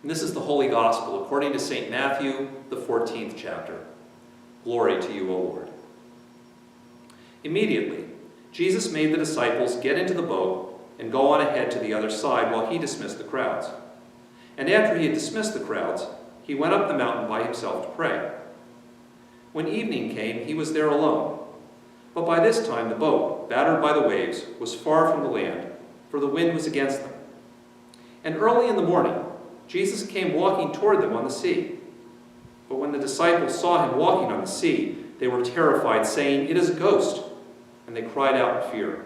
And this is the Holy Gospel according to St. Matthew, the 14th chapter. Glory to you, O Lord. Immediately, Jesus made the disciples get into the boat and go on ahead to the other side while he dismissed the crowds. And after he had dismissed the crowds, he went up the mountain by himself to pray. When evening came, he was there alone. But by this time the boat, battered by the waves, was far from the land, for the wind was against them. And early in the morning, Jesus came walking toward them on the sea. But when the disciples saw him walking on the sea, they were terrified, saying, "It is a ghost," and they cried out in fear.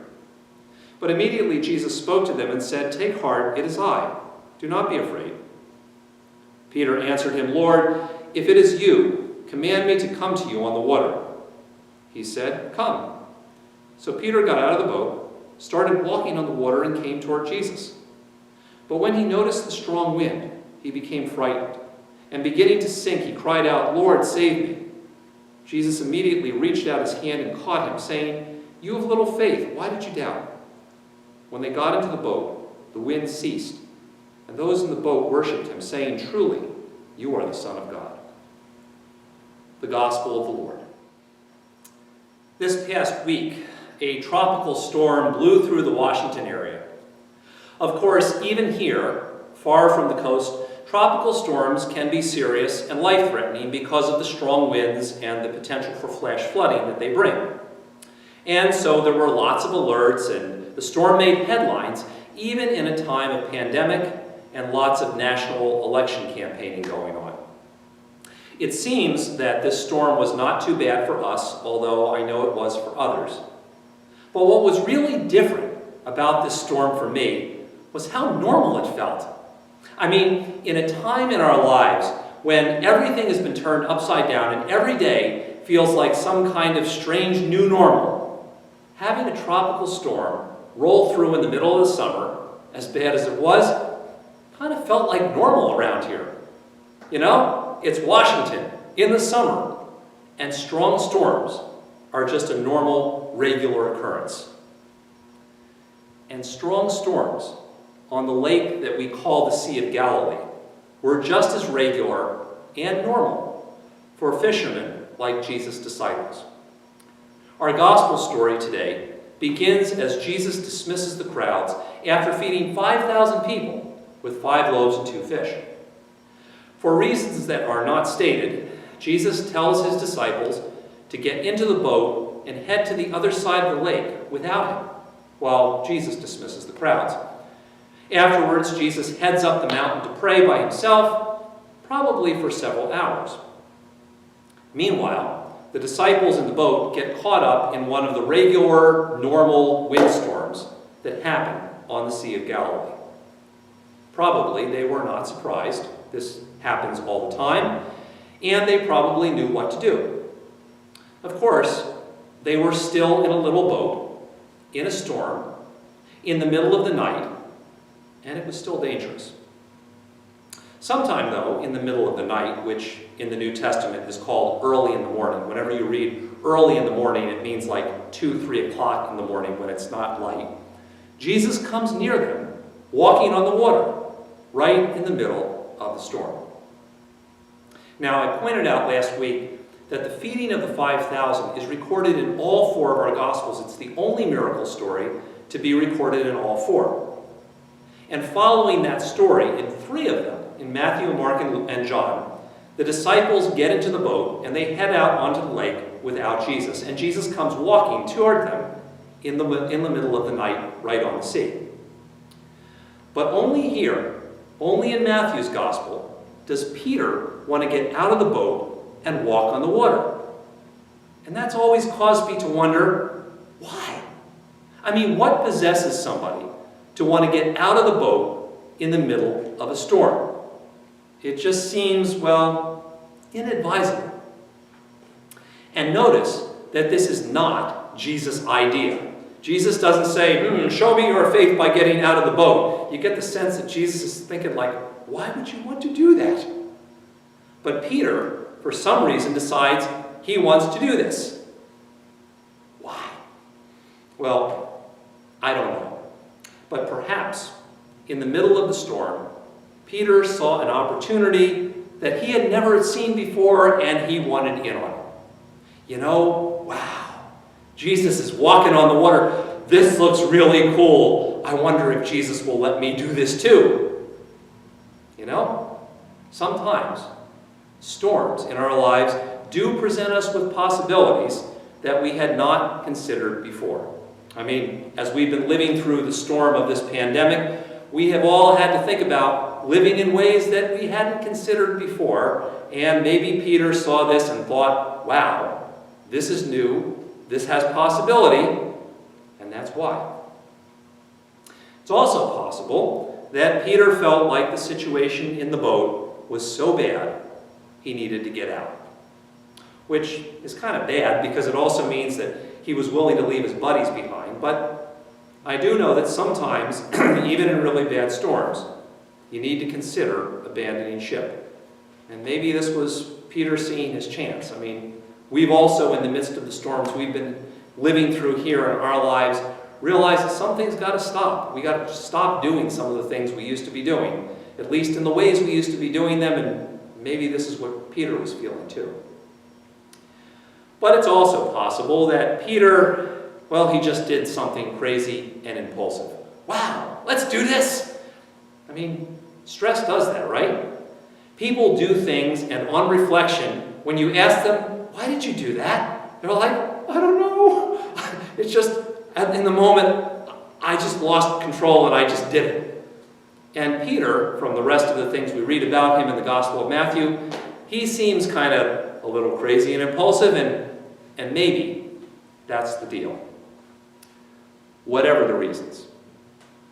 But immediately Jesus spoke to them and said, "Take heart, it is I. Do not be afraid." Peter answered him, "Lord, if it is you, command me to come to you on the water." He said, "Come." So Peter got out of the boat, started walking on the water, and came toward Jesus. But when he noticed the strong wind, he became frightened, and beginning to sink, he cried out, "Lord, save me." Jesus immediately reached out his hand and caught him, saying, "You have little faith, why did you doubt?" When they got into the boat, the wind ceased, and those in the boat worshipped him, saying, "Truly, you are the Son of God." The Gospel of the Lord. This past week, a tropical storm blew through the Washington area. Of course, even here, far from the coast, tropical storms can be serious and life-threatening because of the strong winds and the potential for flash flooding that they bring. And so there were lots of alerts, and the storm made headlines, even in a time of pandemic and lots of national election campaigning going on. It seems that this storm was not too bad for us, although I know it was for others. But what was really different about this storm for me was how normal it felt. I mean, in a time in our lives when everything has been turned upside down and every day feels like some kind of strange new normal, having a tropical storm roll through in the middle of the summer, as bad as it was, kind of felt like normal around here. You know, it's Washington in the summer, and strong storms are just a normal, regular occurrence. And strong storms on the lake that we call the Sea of Galilee were just as regular and normal for fishermen like Jesus' disciples. Our gospel story today begins as Jesus dismisses the crowds after feeding 5,000 people with 5 loaves and 2 fish. For reasons that are not stated, Jesus tells his disciples to get into the boat and head to the other side of the lake without him, while Jesus dismisses the crowds. Afterwards, Jesus heads up the mountain to pray by himself, probably for several hours. Meanwhile, the disciples in the boat get caught up in one of the regular, normal windstorms that happen on the Sea of Galilee. Probably they were not surprised. This happens all the time, and they probably knew what to do. Of course, they were still in a little boat, in a storm, in the middle of the night, and it was still dangerous. Sometime, though, in the middle of the night, which in the New Testament is called early in the morning. Whenever you read early in the morning, it means like 2, 3 o'clock in the morning when it's not light. Jesus comes near them, walking on the water, right in the middle of the storm. Now, I pointed out last week that the feeding of the 5,000 is recorded in all 4 of our Gospels. It's the only miracle story to be recorded in all 4. And following that story, in 3 of them, in Matthew, Mark, and John, the disciples get into the boat and they head out onto the lake without Jesus. And Jesus comes walking toward them in the middle of the night, right on the sea. But only here, only in Matthew's Gospel, does Peter want to get out of the boat and walk on the water. And that's always caused me to wonder, why? I mean, what possesses somebody to want to get out of the boat in the middle of a storm? It just seems, well, inadvisable. And notice that this is not Jesus' idea. Jesus doesn't say, show me your faith by getting out of the boat. You get the sense that Jesus is thinking like, why would you want to do that? But Peter, for some reason, decides he wants to do this. Why? Well, I don't know. But perhaps in the middle of the storm, Peter saw an opportunity that he had never seen before, and he wanted in on it. You know, wow, Jesus is walking on the water. This looks really cool. I wonder if Jesus will let me do this too. You know, sometimes storms in our lives do present us with possibilities that we had not considered before. I mean, as we've been living through the storm of this pandemic, we have all had to think about living in ways that we hadn't considered before. And maybe Peter saw this and thought, wow, this is new, this has possibility, and that's why. It's also possible that Peter felt like the situation in the boat was so bad he needed to get out. Which is kind of bad because it also means that he was willing to leave his buddies behind. But I do know that sometimes, even in really bad storms, you need to consider abandoning ship. And maybe this was Peter seeing his chance. I mean, we've also, in the midst of the storms we've been living through here in our lives, realized that some things got to stop. We got to stop doing some of the things we used to be doing, at least in the ways we used to be doing them, and maybe this is what Peter was feeling too. But it's also possible that Peter, well, he just did something crazy and impulsive. Wow, let's do this! I mean, stress does that, right? People do things, and on reflection, when you ask them, why did you do that? They're like, I don't know. It's just, in the moment, I just lost control and I just did it. And Peter, from the rest of the things we read about him in the Gospel of Matthew, he seems kind of a little crazy and impulsive, and maybe that's the deal. Whatever the reasons,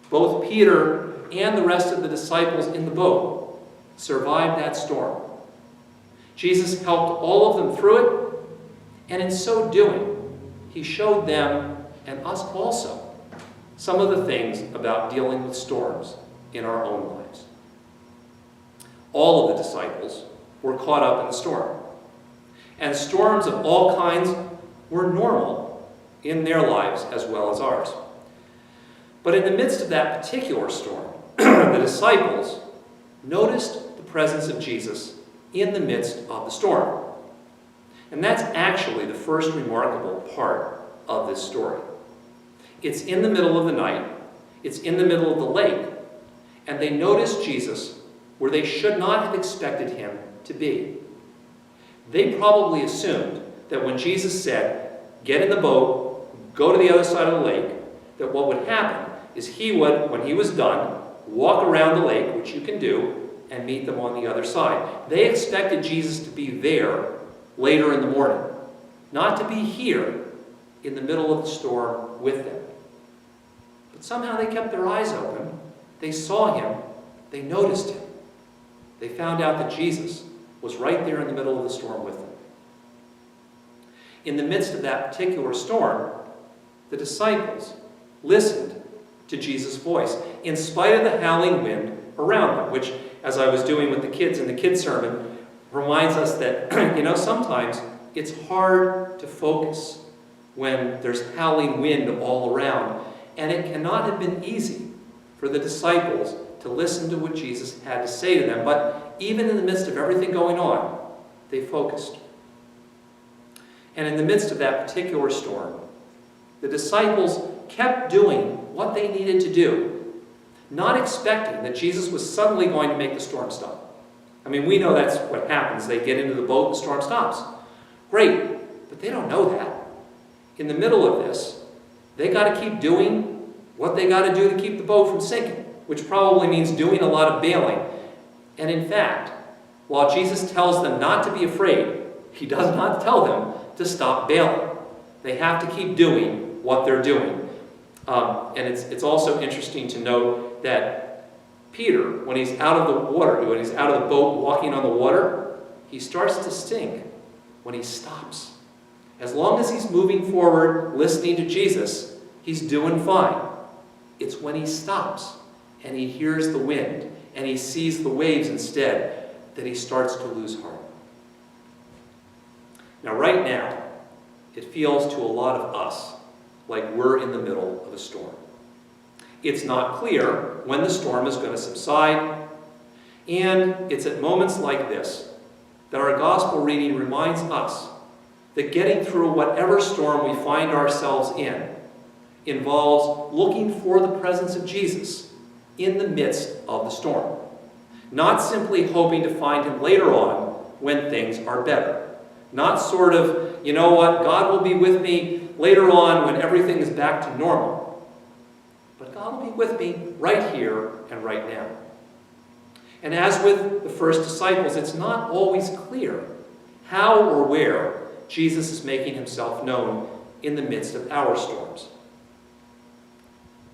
both Peter and the rest of the disciples in the boat survived that storm. Jesus helped all of them through it, and in so doing, he showed them, and us also, some of the things about dealing with storms in our own lives. All of the disciples were caught up in the storm. And storms of all kinds were normal in their lives as well as ours. But in the midst of that particular storm, the disciples noticed the presence of Jesus in the midst of the storm. And that's actually the first remarkable part of this story. It's in the middle of the night, it's in the middle of the lake, and they noticed Jesus where they should not have expected him to be. They probably assumed that when Jesus said, get in the boat, go to the other side of the lake, that what would happen is he would, when he was done, walk around the lake, which you can do, and meet them on the other side. They expected Jesus to be there later in the morning, not to be here in the middle of the storm with them. But somehow they kept their eyes open. They saw him. They noticed him. They found out that Jesus was right there in the middle of the storm with them. In the midst of that particular storm, the disciples listened to Jesus' voice, in spite of the howling wind around them, which, as I was doing with the kids in the kids' sermon, reminds us that, sometimes it's hard to focus when there's howling wind all around, and it cannot have been easy for the disciples to listen to what Jesus had to say to them. But even in the midst of everything going on, they focused. And in the midst of that particular storm, the disciples kept doing what they needed to do, not expecting that Jesus was suddenly going to make the storm stop. I mean, we know that's what happens. They get into the boat, the storm stops. Great, but they don't know that. In the middle of this, they got to keep doing what they got to do to keep the boat from sinking, which probably means doing a lot of bailing. And in fact, while Jesus tells them not to be afraid, he does not tell them to stop bailing. They have to keep doing what they're doing. And it's also interesting to note that Peter, when he's out of the water, when he's out of the boat walking on the water, he starts to sink when he stops. As long as he's moving forward, listening to Jesus, he's doing fine. It's when he stops and he hears the wind and he sees the waves instead that he starts to lose heart. Now, right now, it feels to a lot of us like we're in the middle of a storm. It's not clear when the storm is going to subside. And it's at moments like this that our gospel reading reminds us that getting through whatever storm we find ourselves in involves looking for the presence of Jesus in the midst of the storm. Not simply hoping to find him later on when things are better. Not sort of, you know what, God will be with me later on when everything is back to normal. But God will be with me right here and right now. And as with the first disciples, it's not always clear how or where Jesus is making himself known in the midst of our storms.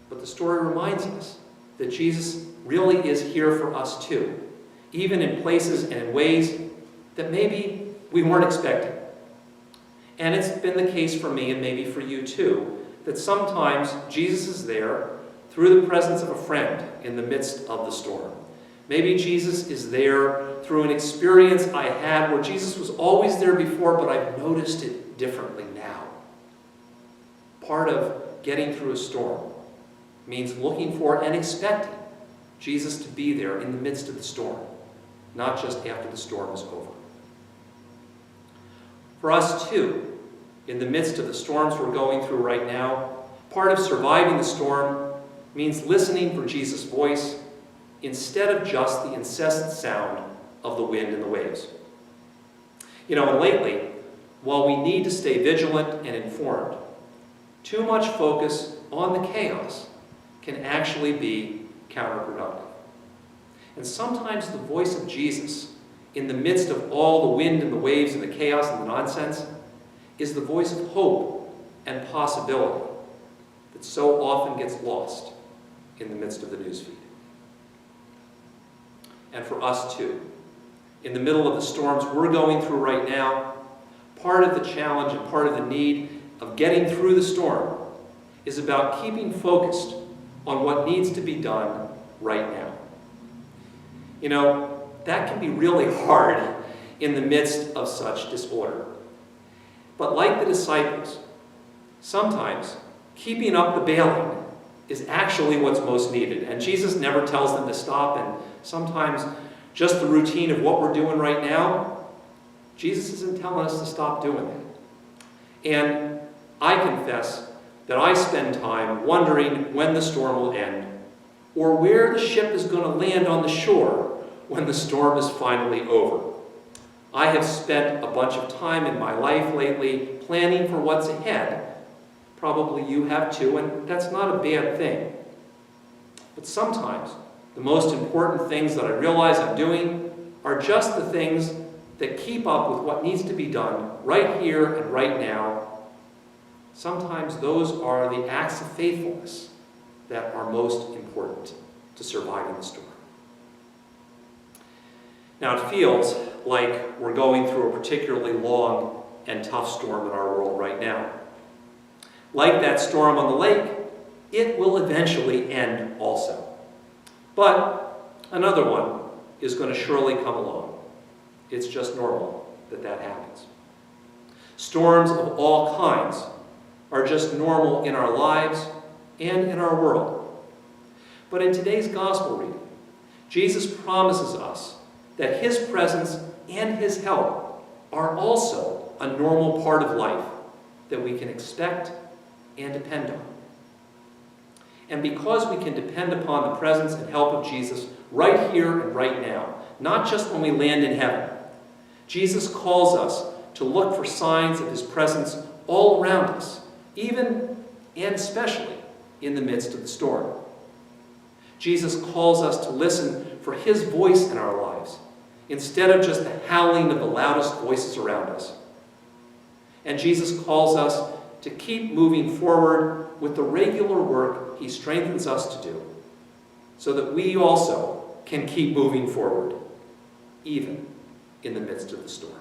But the story reminds us that Jesus really is here for us too, even in places and in ways that maybe we weren't expecting. And it's been the case for me and maybe for you too, that sometimes Jesus is there through the presence of a friend in the midst of the storm. Maybe Jesus is there through an experience I had where Jesus was always there before, but I've noticed it differently now. Part of getting through a storm means looking for and expecting Jesus to be there in the midst of the storm, not just after the storm is over. For us too, in the midst of the storms we're going through right now, part of surviving the storm means listening for Jesus' voice instead of just the incessant sound of the wind and the waves. You know, and lately, while we need to stay vigilant and informed, too much focus on the chaos can actually be counterproductive. And sometimes the voice of Jesus, in the midst of all the wind and the waves and the chaos and the nonsense, is the voice of hope and possibility that so often gets lost in the midst of the newsfeed. And for us too, in the middle of the storms we're going through right now, part of the challenge and part of the need of getting through the storm is about keeping focused on what needs to be done right now. You know, that can be really hard in the midst of such disorder. But like the disciples, sometimes keeping up the bailing is actually what's most needed. And Jesus never tells them to stop, and sometimes just the routine of what we're doing right now, Jesus isn't telling us to stop doing that. And I confess that I spend time wondering when the storm will end, or where the ship is going to land on the shore when the storm is finally over. I have spent a bunch of time in my life lately planning for what's ahead. Probably you have too, and that's not a bad thing. But sometimes the most important things that I realize I'm doing are just the things that keep up with what needs to be done right here and right now. Sometimes those are the acts of faithfulness that are most important to surviving the storm. Now, it feels like we're going through a particularly long and tough storm in our world right now. Like that storm on the lake, it will eventually end also. But another one is going to surely come along. It's just normal that that happens. Storms of all kinds are just normal in our lives and in our world. But in today's gospel reading, Jesus promises us that his presence and his help are also a normal part of life that we can expect and depend on. And because we can depend upon the presence and help of Jesus right here and right now, not just when we land in heaven, Jesus calls us to look for signs of his presence all around us, even and especially in the midst of the storm. Jesus calls us to listen for his voice in our lives, instead of just the howling of the loudest voices around us. And Jesus calls us to keep moving forward with the regular work he strengthens us to do, so that we also can keep moving forward, even in the midst of the storm.